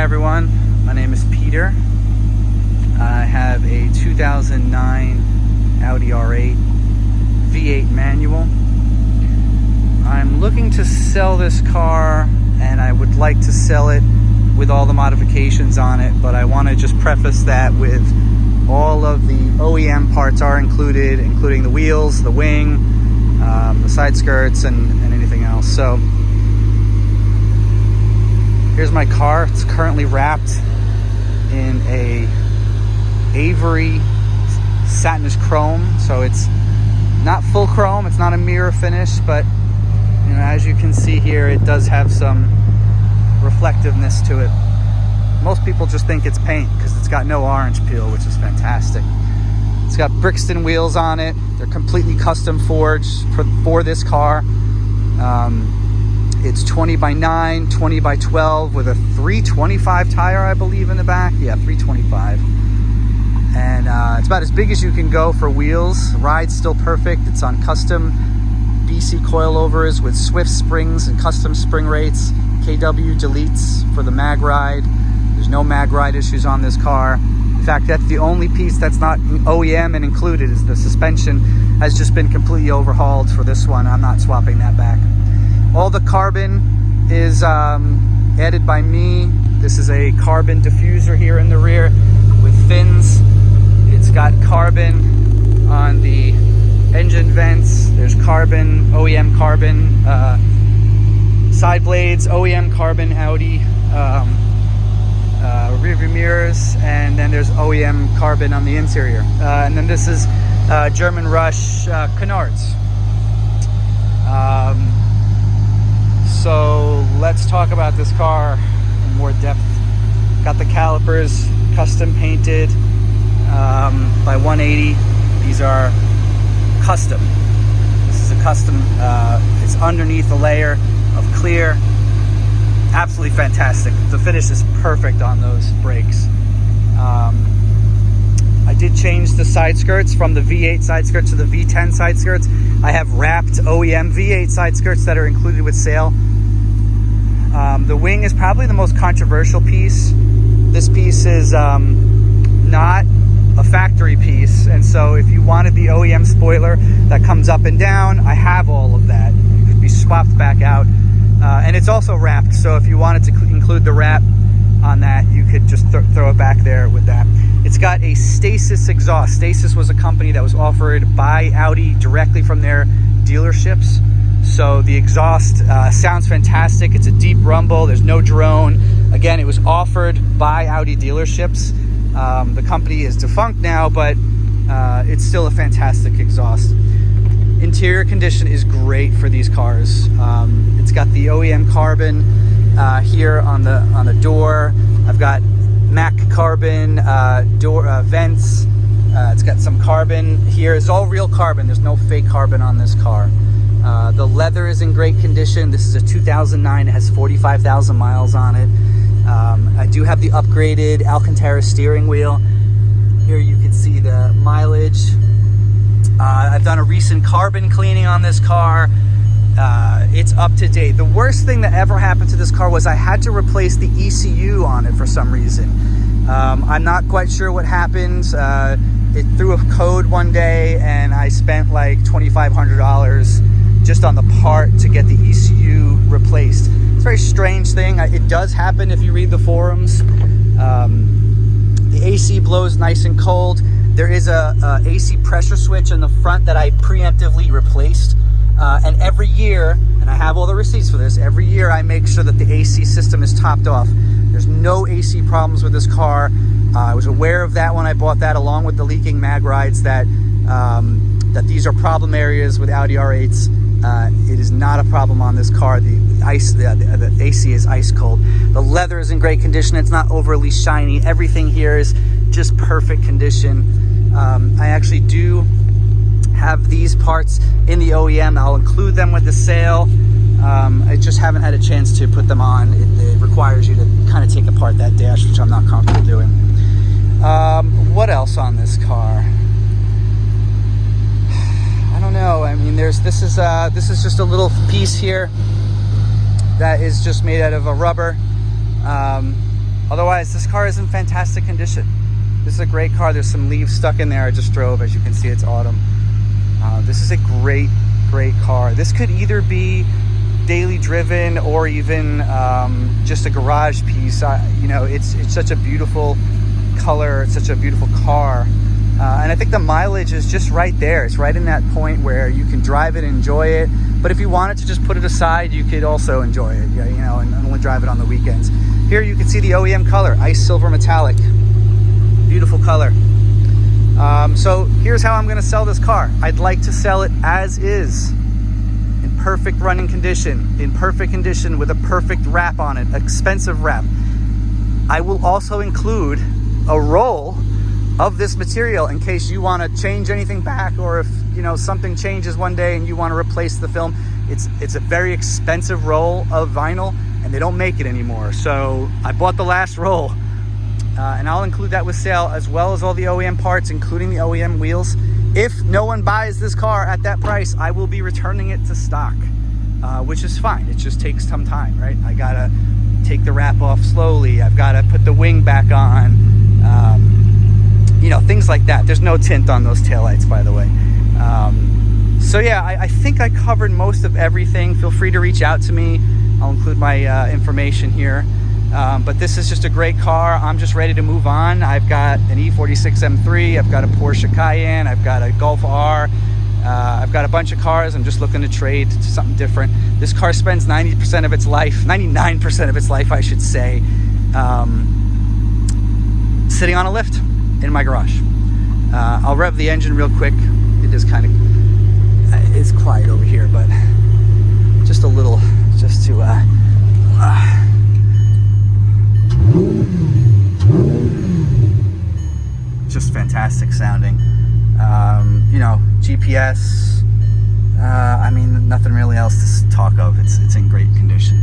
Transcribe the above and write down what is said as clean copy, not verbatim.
everyone, my name is Peter. I have a 2009 Audi R8 V8 manual. I'm looking to sell this car, and I would like to sell it with all the modifications on it, but I want to just preface that with all of the OEM parts are included, including the wheels, the wing, the side skirts, and anything else. So here's my car. It's currently wrapped in a Avery satinous chrome, so it's not full chrome, it's not a mirror finish, but you know, as you can see here, it does have some reflectiveness to it. Most people just think it's paint because it's got no orange peel, which is fantastic. It's got Brixton wheels on it. They're completely custom forged for this car. It's 20 by 9, 20 by 12 with a 325 tire, I believe, in the back. Yeah, 325. And it's about as big as you can go for wheels. The ride's still perfect. It's on custom BC coilovers with Swift springs and custom spring rates. KW deletes for the mag ride. There's no mag ride issues on this car. In fact, that's the only piece that's not OEM and included is the suspension has just been completely overhauled for this one. I'm not swapping that back. All the carbon is added by me. This is a carbon diffuser here in the rear with fins. It's got carbon on the engine vents. There's carbon, OEM carbon, side blades, OEM carbon Audi, rear view mirrors, and then there's OEM carbon on the interior. And then this is German Rush canards. So let's talk about this car in more depth. Got the calipers custom painted by 180. These are custom. This is a custom, it's underneath a layer of clear. Absolutely fantastic. The finish is perfect on those brakes. I did change the side skirts from the V8 side skirts to the V10 side skirts. I have wrapped OEM V8 side skirts that are included with sale. The wing is probably the most controversial piece. This piece is not a factory piece, and so if you wanted the OEM spoiler that comes up and down, I have all of that. It could be swapped back out. And it's also wrapped, so if you wanted to include the wrap on that, you could just throw it back there with that. It's got a Stasis exhaust. Stasis was a company that was offered by Audi directly from their dealerships. So the exhaust sounds fantastic. It's a deep rumble. There's no drone. Again, it was offered by Audi dealerships. The company is defunct now, but it's still a fantastic exhaust. Interior condition is great for these cars. It's got the OEM carbon here on the door. I've got MAC carbon door vents. It's got some carbon here. It's all real carbon. There's no fake carbon on this car. The leather is in great condition. This is a 2009. It has 45,000 miles on it. I do have the upgraded Alcantara steering wheel. Here you can see the mileage. I've done a recent carbon cleaning on this car. It's up to date. The worst thing that ever happened to this car was I had to replace the ECU on it for some reason. I'm not quite sure what happened. It threw a code one day and I spent like $2,500 just on the part to get the ECU replaced. It's a very strange thing. It does happen if you read the forums. The AC blows nice and cold. There is a AC pressure switch in the front that I preemptively replaced. And every year, and I have all the receipts for this, every year I make sure that the AC system is topped off. There's no AC problems with this car. I was aware of that when I bought that, along with the leaking mag rides, that these are problem areas with Audi R8s. It is not a problem on this car. The AC is ice cold. The leather is in great condition. It's not overly shiny. Everything here is just perfect condition. I actually do have these parts in the OEM. I'll include them with the sale. I just haven't had a chance to put them on. It requires you to kind of take apart that dash, which I'm not comfortable doing. What else on this car? I don't know. I mean, this is just a little piece here that is just made out of a rubber. Otherwise, this car is in fantastic condition. This is a great car. There's some leaves stuck in there. I just drove. As you can see, it's autumn. This is a great car. This could either be daily driven or even just a garage piece. You know, it's such a beautiful color. It's such a beautiful car. And I think the mileage is just right there. It's right in that point where you can drive it and enjoy it. But if you wanted to just put it aside, you could also enjoy it, you know, and only drive it on the weekends. Here you can see the OEM color, ice silver metallic. Beautiful color. So here's how I'm going to sell this car. I'd like to sell it as is, in perfect running condition, in perfect condition with a perfect wrap on it, expensive wrap. I will also include a roll of this material in case you want to change anything back, or if, you know, something changes one day and you want to replace the film. It's a very expensive roll of vinyl, and they don't make it anymore. So I bought the last roll, and I'll include that with sale, as well as all the OEM parts, including the OEM wheels. If no one buys this car at that price, I will be returning it to stock, which is fine. It just takes some time, right? I gotta take the wrap off slowly. I've got to put the wing back on. You know, things like that. There's no tint on those taillights, by the way. So yeah, I think I covered most of everything. Feel free to reach out to me. I'll include my information here. But this is just a great car. I'm just ready to move on. I've got an E46 M3. I've got a Porsche Cayenne. I've got a Golf R. I've got a bunch of cars. I'm just looking to trade to something different. This car spends 90% of its life, 99% of its life, I should say, sitting on a lift in my garage. I'll rev the engine real quick. It is kind of, it's quiet over here, but just a little, just to, just fantastic sounding. You know, GPS, I mean, nothing really else to talk of. It's in great condition.